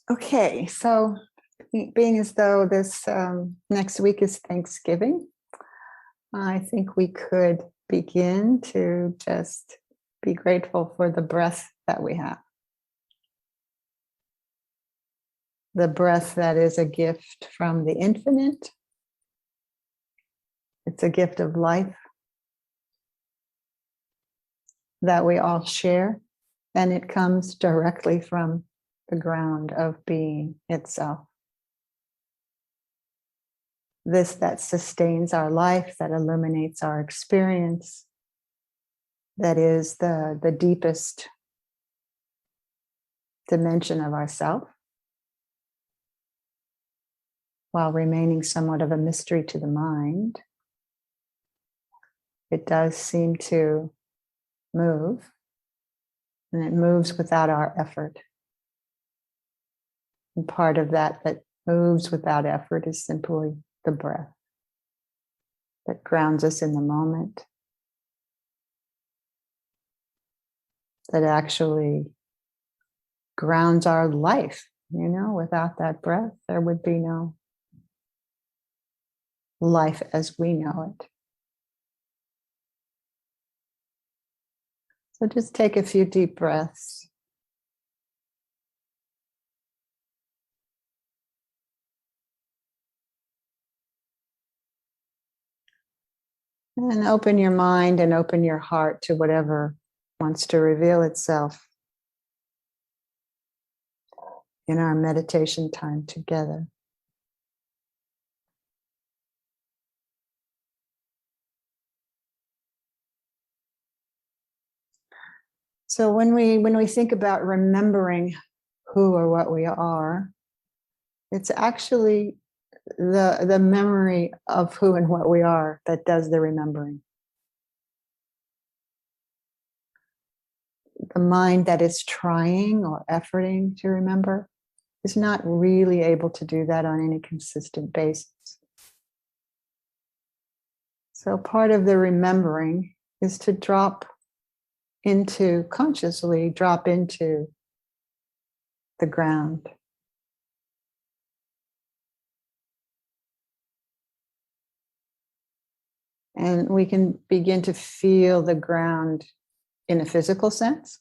Okay, so being as though this next week is Thanksgiving, I think we could begin to just be grateful for the breath that we have. The breath that is a gift from the infinite. It's a gift of life that we all share, and it comes directly from the ground of being itself. This that sustains our life, that illuminates our experience, that is the deepest dimension of ourself, while remaining somewhat of a mystery to the mind. It does seem to move, and it moves without our effort. And part of that moves without effort is simply the breath that grounds us in the moment, that actually grounds our life. Without that breath, there would be no life as we know it. So just take a few deep breaths. And open your mind and open your heart to whatever wants to reveal itself in our meditation time together. So when we think about remembering who or what we are, it's actually the memory of who and what we are that does the remembering. The mind that is trying or efforting to remember is not really able to do that on any consistent basis. So part of the remembering is to consciously drop into the ground. And we can begin to feel the ground in a physical sense.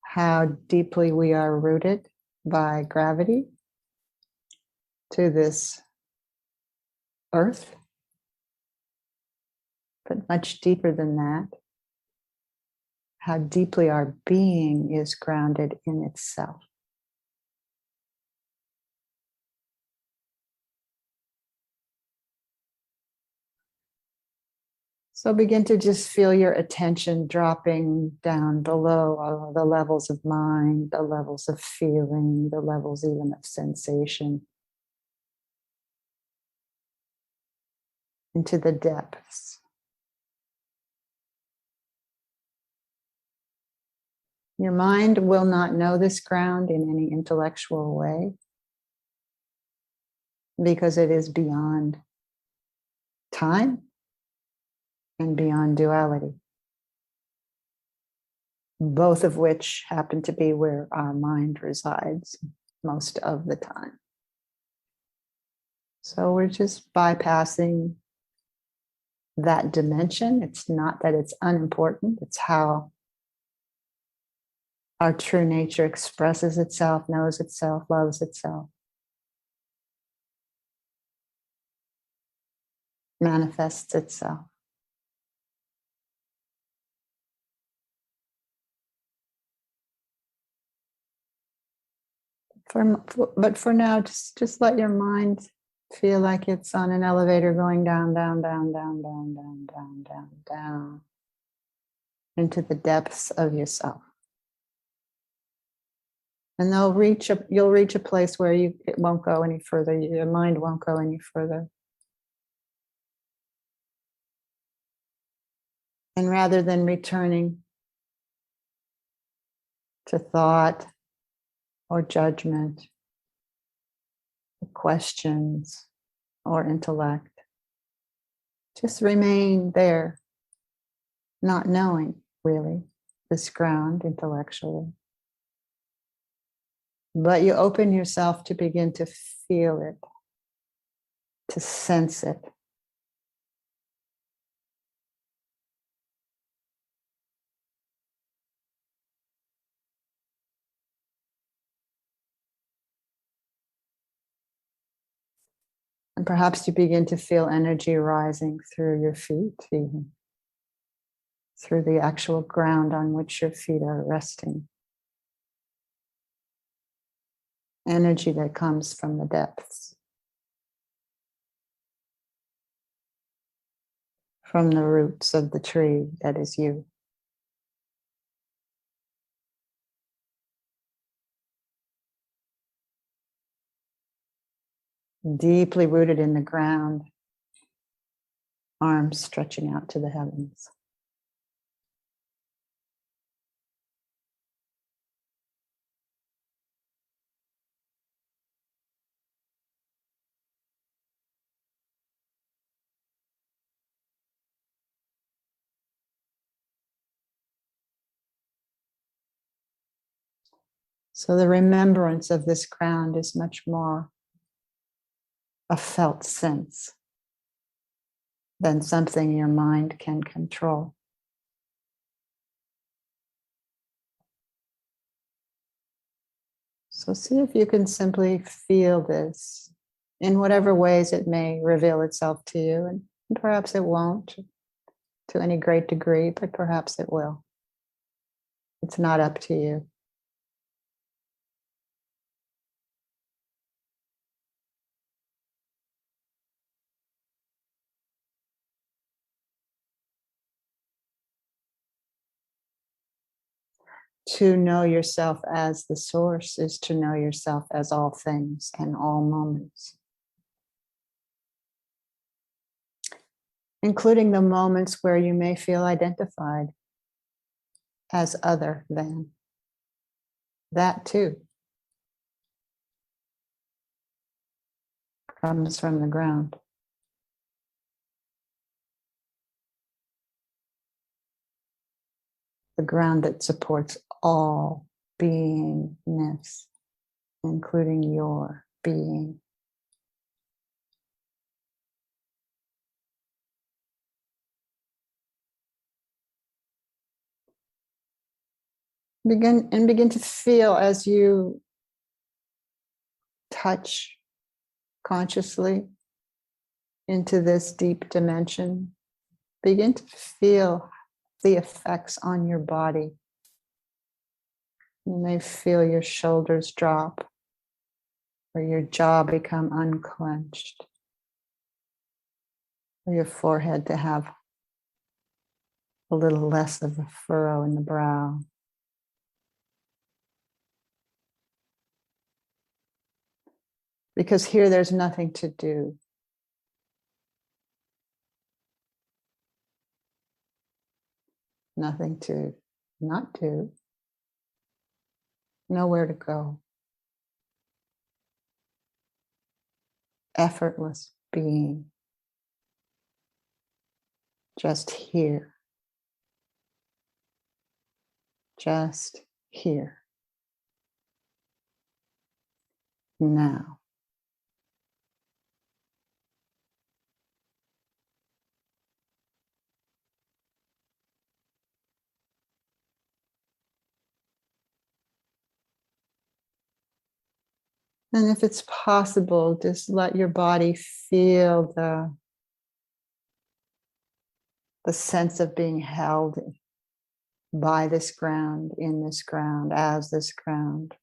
How deeply we are rooted by gravity to this earth. But much deeper than that, how deeply our being is grounded in itself. So begin to just feel your attention dropping down below the levels of mind, the levels of feeling, the levels even of sensation, into the depths. Your mind will not know this ground in any intellectual way because it is beyond time and beyond duality, both of which happen to be where our mind resides most of the time. So we're just bypassing that dimension. It's not that it's unimportant, it's how our true nature expresses itself, knows itself, loves itself, manifests itself. But for now, just let your mind feel like it's on an elevator going down, down, down, down, down, down, down, down, down, into the depths of yourself. And you'll reach a place where it won't go any further. Your mind won't go any further. And rather than returning to thought or judgment, or questions or intellect, just remain there, not knowing really this ground intellectually, but you open yourself to begin to feel it, to sense it. And perhaps you begin to feel energy rising through your feet, even through the actual ground on which your feet are resting. Energy that comes from the depths, from the roots of the tree that is you. Deeply rooted in the ground, arms stretching out to the heavens. So the remembrance of this ground is much more a felt sense than something your mind can control. So see if you can simply feel this in whatever ways it may reveal itself to you. And perhaps it won't to any great degree, but perhaps it will. It's not up to you. To know yourself as the source is to know yourself as all things and all moments, including the moments where you may feel identified as other than. That too comes from the ground. The ground that supports all beingness, including your being. Begin to feel as you touch consciously into this deep dimension. Begin to feel the effects on your body. You may feel your shoulders drop or your jaw become unclenched, or your forehead to have a little less of a furrow in the brow. Because here there's nothing to do. Nothing to not do. Nowhere to go. Effortless being. Just here. Just here. Now. And if it's possible, just let your body feel the sense of being held by this ground, in this ground, as this ground.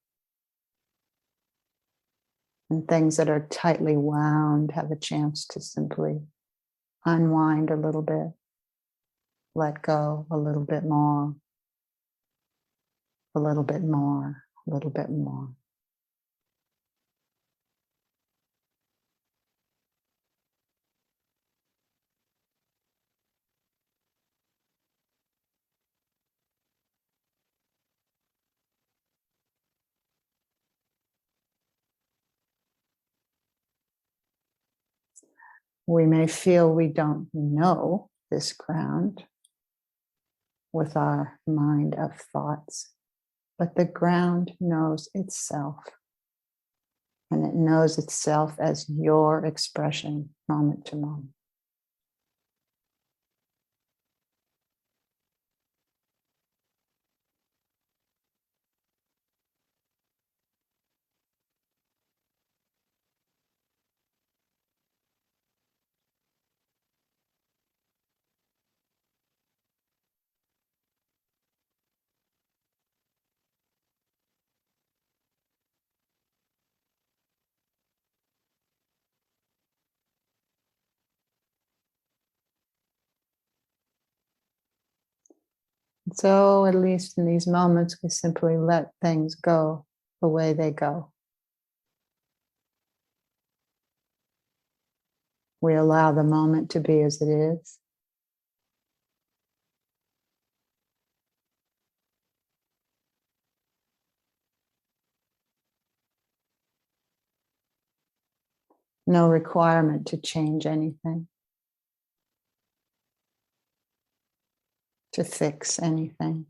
And things that are tightly wound have a chance to simply unwind a little bit, let go a little bit more, a little bit more, a little bit more. We may feel we don't know this ground, with our mind of thoughts, but the ground knows itself. And it knows itself as your expression moment to moment. So, at least in these moments, we simply let things go the way they go. We allow the moment to be as it is. No requirement to change anything, to fix anything.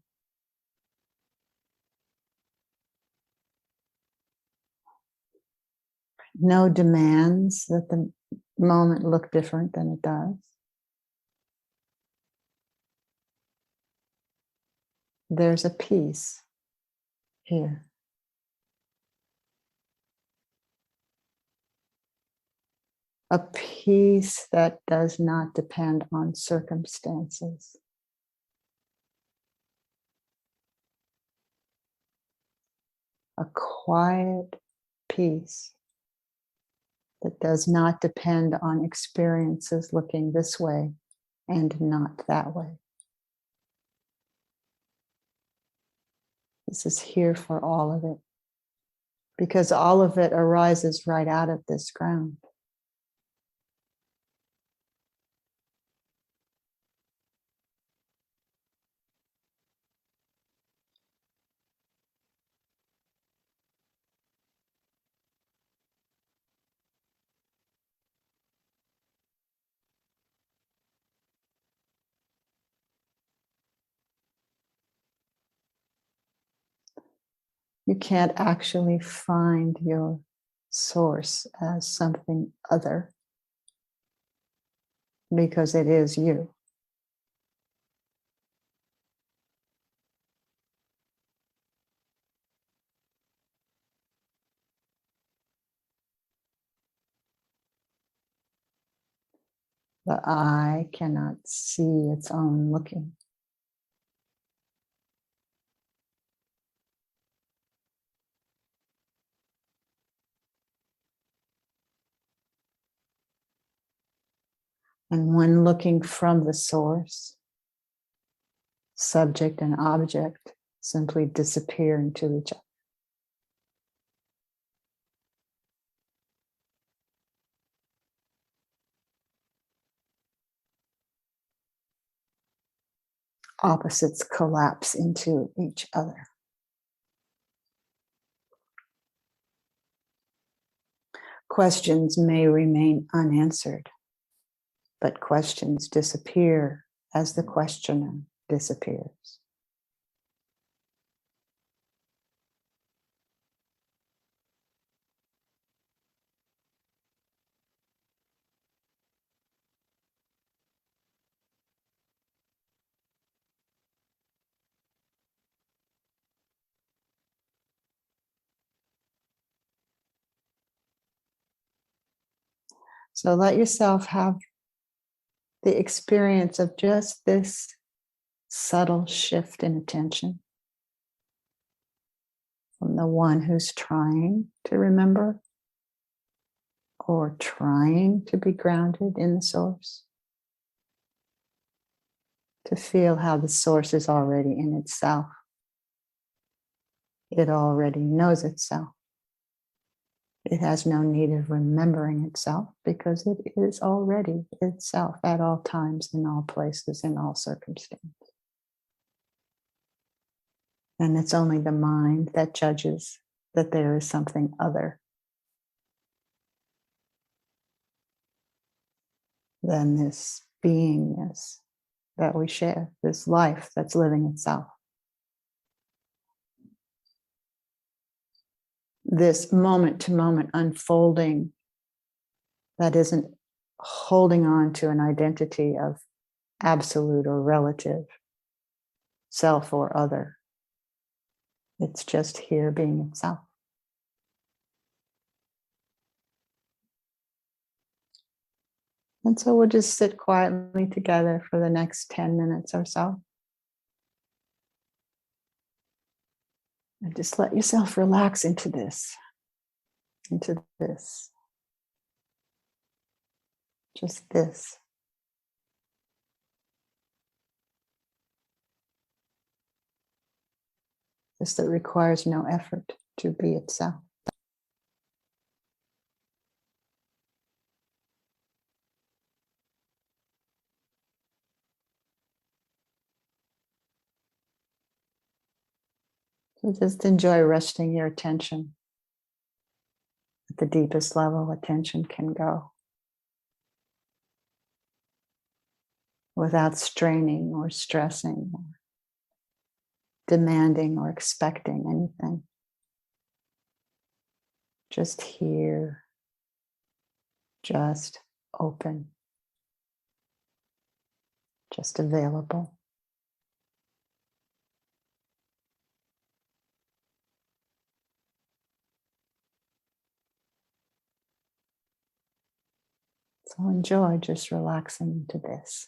No demands that the moment look different than it does. There's a peace here. A peace that does not depend on circumstances. A quiet peace that does not depend on experiences looking this way and not that way. This is here for all of it, because all of it arises right out of this ground. You can't actually find your source as something other, because it is you. The eye cannot see its own looking. And when looking from the source, subject and object simply disappear into each other. Opposites collapse into each other. Questions may remain unanswered, but questions disappear as the questioner disappears. So let yourself have the experience of just this subtle shift in attention from the one who's trying to remember or trying to be grounded in the source, to feel how the source is already in itself. It already knows itself. It has no need of remembering itself because it is already itself at all times, in all places, in all circumstances. And it's only the mind that judges that there is something other than this beingness that we share, this life that's living itself. This moment to moment unfolding that isn't holding on to an identity of absolute or relative, self or other. It's just here being itself. And so we'll just sit quietly together for the next 10 minutes or so. And just let yourself relax into this, just this. This that requires no effort to be itself. So just enjoy resting your attention at the deepest level attention can go, without straining or stressing or demanding or expecting anything. Just here, just open, just available. So enjoy just relaxing into this.